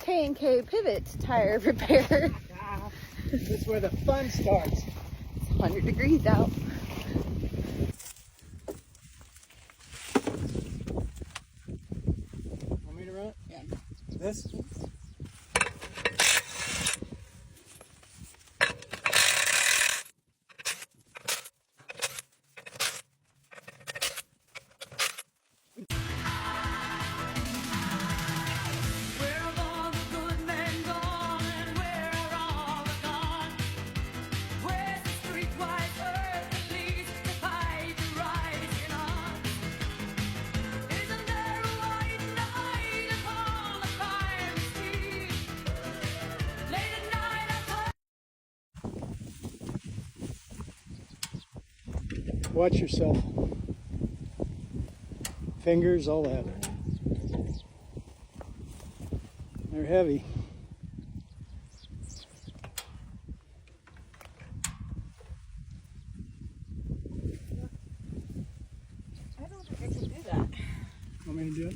K&K Pivot Tire Repair. This is where the fun starts. It's 100 degrees out. Want me to run it? Yeah. This? Watch yourself. Fingers, all that. They're heavy. I don't think I can do that. Want me to do it?